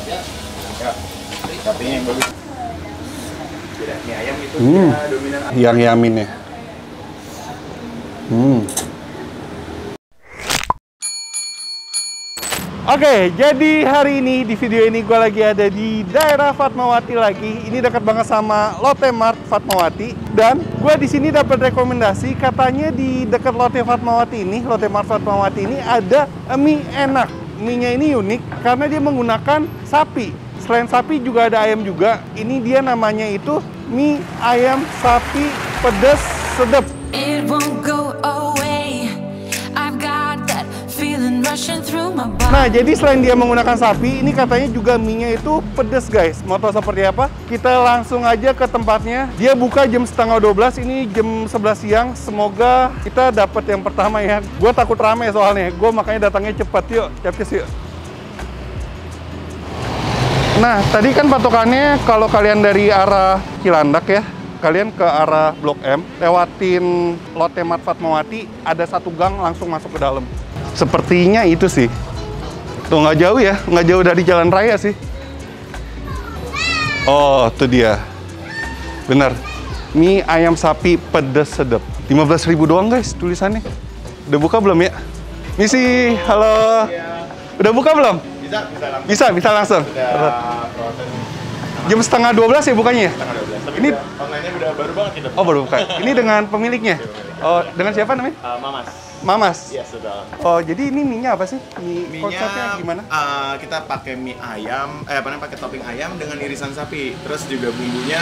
Ya, sapinya yang bagus. Beda mie ayam itu dia dominan. Yang yamin ya. Oke, jadi hari ini di video ini gue lagi ada di daerah Fatmawati lagi. Ini dekat banget sama Lotte Mart Fatmawati. Dan gue di sini dapat rekomendasi, katanya di dekat Lotte Fatmawati ini, Lotte Mart Fatmawati ini ada mie enak. Mie-nya ini unik karena dia menggunakan sapi. Selain sapi juga ada ayam juga. Ini dia namanya itu mie ayam sapi pedas sedap. It won't go away. I've got that feeling rushing through my body. Nah, jadi selain dia menggunakan sapi, ini katanya juga mie-nya itu pedas, guys. Mau tahu seperti apa? Kita langsung aja ke tempatnya. Dia buka jam setengah 12, ini jam 11 siang. Semoga kita dapat yang pertama ya. Gue takut rame soalnya. Gue makanya datangnya cepat. Yuk, cepet yuk. Nah, tadi kan patokannya kalau kalian dari arah Cilandak ya, kalian ke arah Blok M, lewatin Lotte Mart Fatmawati, ada satu gang langsung masuk ke dalam. Sepertinya itu sih. Tuh nggak jauh ya, nggak jauh dari jalan raya sih. Oh, itu dia. Bener. Mie ayam sapi pedas sedap. 15.000 doang guys tulisannya. Udah buka belum ya? Misi, halo. Udah buka belum? Bisa langsung. Jam setengah 12 ya bukanya? Setengah 12. Tapi Ini online-nya udah baru banget kita. Oh, baru buka. Ini dengan pemiliknya? Oh, dengan siapa namanya? Mamas. Mamas? Iya, sudah. Oh, jadi ini mie-nya apa sih? Mie-nya Konsepnya gimana? Kita pakai mie ayam, pakai topping ayam dengan irisan sapi. Terus juga bumbunya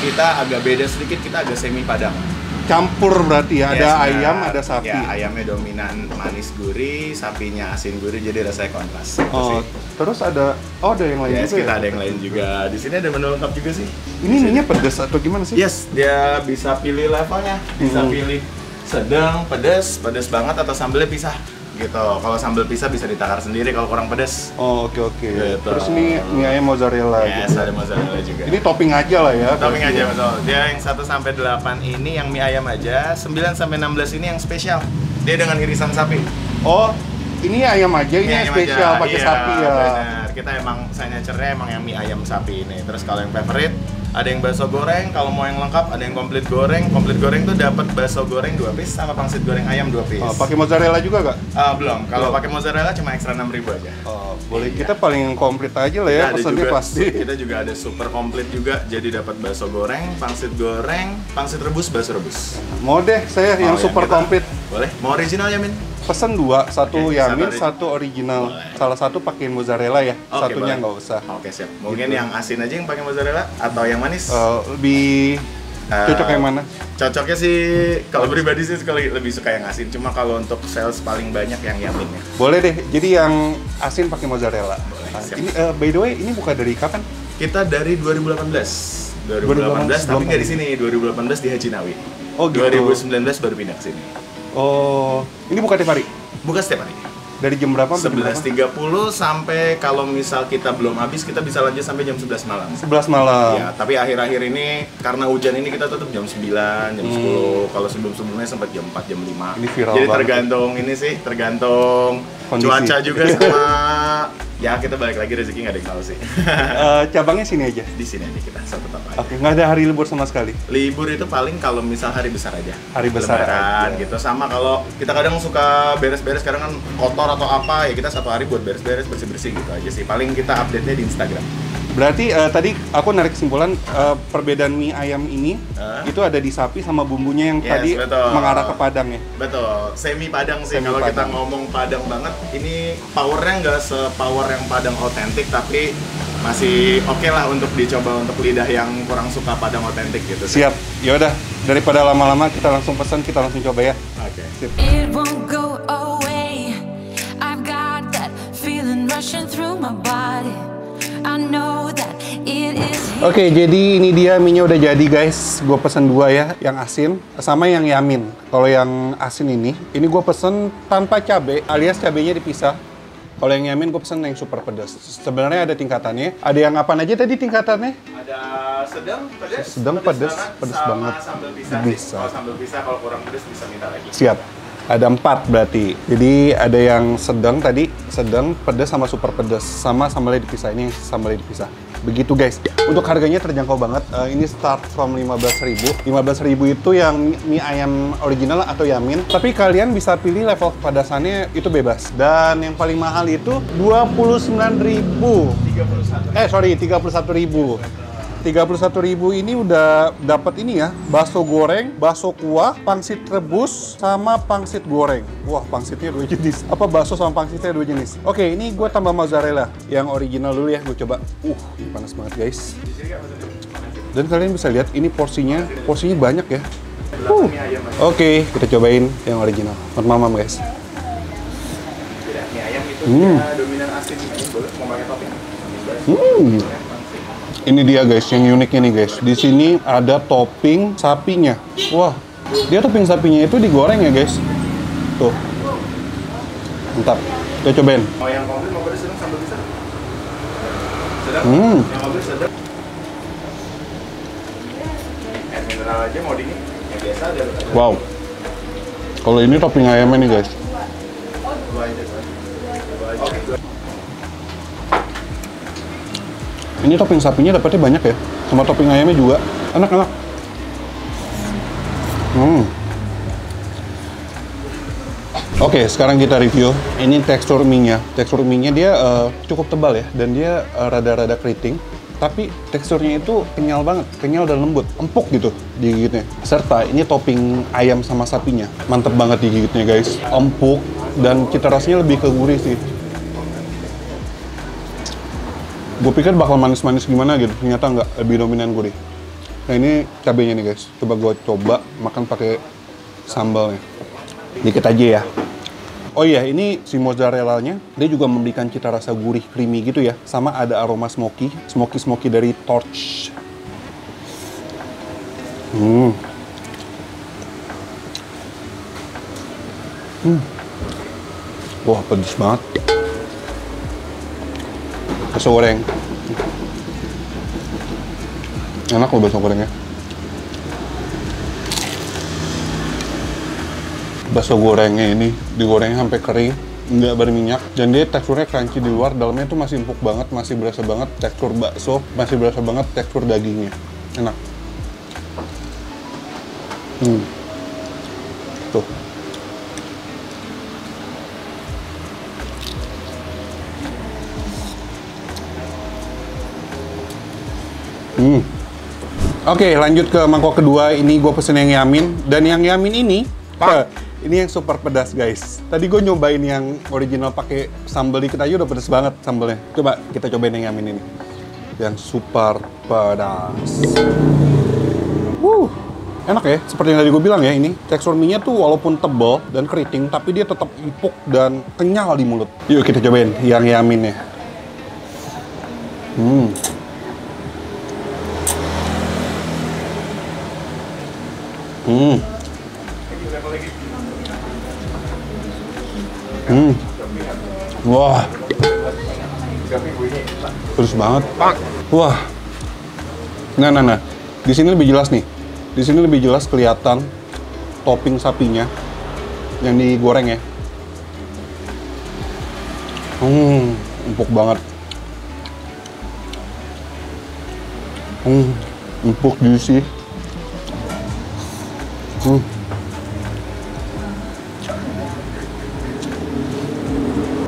kita agak beda sedikit, kita agak semi padang. Campur berarti ya, ada Yes, ayam, ada sapi. Ya, ayamnya dominan manis gurih, sapinya asin gurih, jadi rasanya kontras. Oh, terus ada yang lain Yes, juga kita ya? ada yang lain juga. Di sini ada menu lengkap juga sih. Ini mie-nya pedas atau gimana sih? Yes, dia bisa pilih levelnya, bisa pilih sedang, pedas banget atau sambelnya pisah gitu. Kalau sambal pisah bisa ditakar sendiri kalau kurang pedas. Oh, oke. Gitu. Terus ini mie ayam mozzarella Yes, gitu. ada mozzarella juga. Ini topping aja lah ya. Topping berarti aja ya. betul. Dia yang 1 sampai 8 ini yang mie ayam aja, 9 sampai 16 ini yang spesial. Dia dengan irisan sapi. Oh, ini ayam aja, ini Mie yang ayam spesial aja. pakai Iya, sapi ya. Bener. Kita emang signature-nya emang yang mie ayam sapi ini. Terus kalau yang favorite ada yang bakso goreng, kalau mau yang lengkap ada yang komplit goreng. Komplit goreng tuh dapat bakso goreng 2 piece sama pangsit goreng ayam 2 piece. Oh, pakai mozzarella juga gak? Belum. Kalau Belum. pakai mozzarella cuma ekstra 6.000 aja. Oh, boleh. Iya. Kita paling komplit aja lah ya, Kita ada pesannya juga, pasti. Kita juga ada super komplit juga. Jadi dapat bakso goreng, pangsit rebus, bakso rebus. Mau deh, saya yang Mau super kita- komplit. Boleh. Mau original ya, Min? Pesen 2, satu Oke, yamin, satu satu original. Boleh. Salah satu pakein mozzarella ya, Oke, satunya boleh. nggak usah. Oke, siap. Mungkin Gitu. yang asin aja yang pakai mozzarella atau yang manis? Lebih cocok yang mana? Cocoknya sih kalau pribadi sih lebih suka yang asin. Cuma kalau untuk sales paling banyak yang yamin ya. Boleh deh, jadi yang asin pakai mozzarella. Boleh, Nah, siap. ini by the way, ini buka dari kapan? Kita dari 2018. 2018 tapi nggak di sini. 2018 di Haji Nawi. Oh, gitu. 2019 baru pindah ke sini. Oh, ini buka tiap hari? Buka setiap hari. Dari jam berapa sampai jam berapa? 11.30 sampai kalau misal kita belum habis kita bisa lanjut sampai jam 11 malam. 11 malam. Ya, tapi akhir-akhir ini karena hujan ini kita tutup jam 9, jam 10. Kalau sebelum-sebelumnya sempat jam 4, jam 5. Ini viral Jadi banget. tergantung ini sih, tergantung Kondisi. cuaca juga sama ya kita balik lagi rezeki nggak ada yang tahu sih. Cabangnya sini aja. Di sini aja kita satu tempat aja. Oke, nggak ada hari libur sama sekali. Libur itu paling kalau misal hari besar aja. Hari besar Lebaran aja. gitu. Sama kalau kita kadang suka beres-beres kadang kan kotor atau apa ya kita satu hari buat beres-beres bersih-bersih gitu aja sih. Paling kita update-nya di Instagram. Berarti tadi aku narik kesimpulan perbedaan mie ayam ini itu ada di sapi sama bumbunya yang Yes, tadi betul. mengarah ke Padang ya. Betul, semi Padang sih. Semi Kalau kita Padang. ngomong Padang banget, ini powernya nggak se-power yang Padang otentik, tapi masih oke lah untuk dicoba untuk lidah yang kurang suka Padang otentik gitu. sih. Siap. Ya udah, daripada lama-lama kita langsung pesan, kita langsung coba ya. Oke. Sip. It won't go away. I've got that feeling rushing through my body. I know that it is here. Oke, jadi ini dia mie-nya udah jadi guys. Gue pesen 2 ya, yang asin sama yang yamin. Kalau yang asin ini gue pesen tanpa cabe, alias cabenya dipisah. Kalau yang yamin gue pesen yang super pedas. Sebenarnya ada tingkatannya. Ada yang apa aja tadi tingkatannya? Ada sedang pedas, Sedang pedas pedas banget. sama sambal pisah. Bisa. Kalau sambal pisah kalau kurang pedas bisa minta lagi. Siap. Ada 4 berarti. Jadi ada yang sedang tadi, sedang, pedas sama super pedas. Sama sambalnya dipisah. Ini sambalnya dipisah. Begitu guys. Untuk harganya terjangkau banget. Ini start from 15.000. 15.000 itu yang mie ayam original atau yamin. Tapi kalian bisa pilih level kepedasannya itu bebas. Dan yang paling mahal itu 29.000. 31.000. 31.000 ini udah dapat ini ya, bakso goreng, bakso kuah, pangsit rebus, sama pangsit goreng. Wah, pangsitnya 2 jenis. Apa bakso sama pangsitnya 2 jenis. Oke, ini gue tambah mozzarella. Yang original dulu ya, gue coba. Ini panas banget guys. Dan kalian bisa lihat ini porsinya banyak ya. Oke, kita cobain yang original. Buat mamam guys. Mie ayam itu dominan asin. Mau pakai topping? Ini dia guys, yang uniknya nih guys. Di sini ada topping sapinya. Wah, dia topping sapinya itu digoreng ya guys. Tuh. Mantap. Kita cobain. Mau yang komplit, mau pedas sedang, sambal bisa? Sedang? Yang komplit sedang. Air mineral aja mau dingin? Yang biasa aja. Wow. Kalau ini topping ayamnya nih guys. Dua aja. Ini topping sapinya dapetnya banyak ya, sama topping ayamnya juga, enak-enak. Oke, sekarang kita review. Ini tekstur mie-nya. Tekstur mie-nya dia cukup tebal ya, dan dia rada-rada keriting. Tapi teksturnya itu kenyal banget, kenyal dan lembut, empuk gitu digigitnya. Serta ini topping ayam sama sapinya, mantep banget digigitnya guys. Empuk dan cita rasanya lebih ke gurih sih. Gue pikir bakal manis-manis gimana gitu, ternyata nggak, lebih dominan gurih. Nah ini cabenya nih guys, coba gue coba makan pakai sambalnya. Dikit aja ya. Oh iya, ini si mozzarella-nya, dia juga memberikan cita rasa gurih, creamy gitu ya. Sama ada aroma smoky dari torch. Wah, pedes banget. Bakso goreng. Enak loh bakso gorengnya. Bakso gorengnya ini digorengnya sampai kering, nggak berminyak, dan dia teksturnya crunchy di luar, dalamnya tuh masih empuk banget, masih berasa banget tekstur bakso, masih berasa banget tekstur dagingnya. Enak. Tuh. Oke, lanjut ke mangkok kedua. Ini gue pesen yang yamin. Dan yang yamin ini yang super pedas guys. Tadi gue nyobain yang original pakai sambal dikit aja udah pedas banget sambalnya. Coba kita cobain yang yamin ini. Yang super pedas. Enak ya, seperti yang tadi gue bilang ya, ini tekstur mie-nya tuh walaupun tebal dan keriting, tapi dia tetap empuk dan kenyal di mulut. Yuk kita cobain yang yaminnya. Wah, terus banget. Wah, nah. Di sini lebih jelas nih. Di sini lebih jelas kelihatan topping sapinya yang digoreng ya. Empuk banget. Empuk juicy.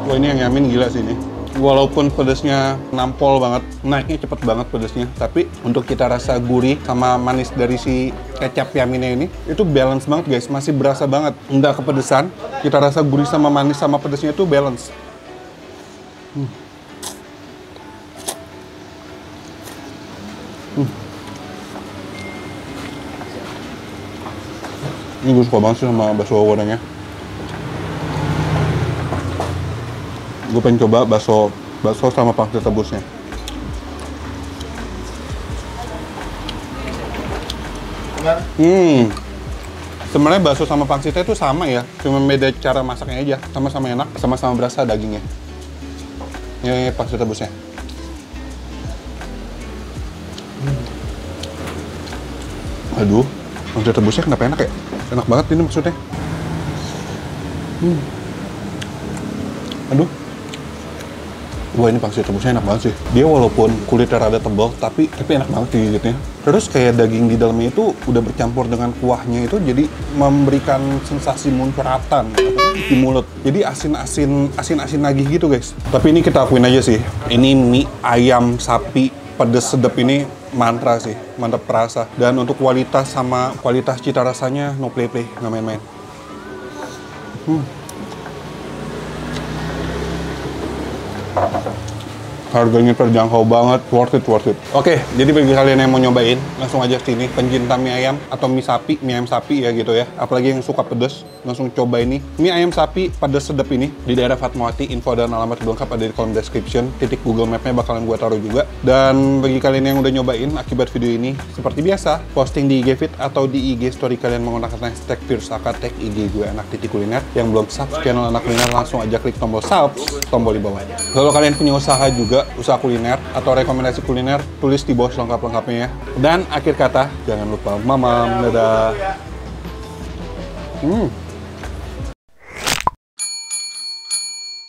Wah, ini yang yamin gila sih ini. Walaupun pedasnya nampol banget, naiknya cepet banget pedasnya, tapi untuk cita rasa gurih sama manis dari si kecap yaminnya ini, itu balance banget guys, masih berasa banget. Nggak kepedesan, cita rasa gurih sama manis sama pedasnya itu balance. Ini gue suka banget sih sama bakso gorengnya. Gue pengen coba bakso sama pangsit rebusnya. Sebenarnya bakso sama pangsitnya itu sama ya, cuma beda cara masaknya aja. Sama-sama enak, sama-sama berasa dagingnya. Ini pangsit rebusnya. Aduh, pangsit rebusnya kenapa enak ya? Enak banget ini maksudnya. Aduh. Wah, ini pangsit rebusnya enak banget sih. Dia walaupun kulitnya rada tebal, tapi enak banget digigitnya. Terus kayak daging di dalamnya itu udah bercampur dengan kuahnya itu, jadi memberikan sensasi muncratan di mulut. Jadi asin-asin nagih gitu guys. Tapi ini kita akuin aja sih. Ini mie ayam sapi pedes sedap ini mantra sih, mantap perasa. Dan untuk kualitas sama kualitas cita rasanya no play, nggak main-main. Harganya terjangkau banget, worth it. Oke, jadi bagi kalian yang mau nyobain, langsung aja sini, pencinta mie ayam atau mie ayam sapi ya gitu ya. Apalagi yang suka pedes, langsung coba ini. Mie ayam sapi pedes sedap ini di daerah Fatmawati. Info dan alamat lengkap ada di kolom description. Titik Google Map-nya bakalan gue taruh juga. Dan bagi kalian yang udah nyobain akibat video ini, seperti biasa, posting di IG Feed atau di IG Story kalian menggunakan hashtag Firsaka, tag IG gue Anak Titik Kuliner. Yang belum subscribe channel Anak Kuliner, langsung aja klik tombol subs, tombol di bawah. Kalau kalian punya usaha juga, usaha kuliner atau rekomendasi kuliner, tulis di bawah lengkap-lengkapnya ya. Dan akhir kata, jangan lupa mamam, dadah.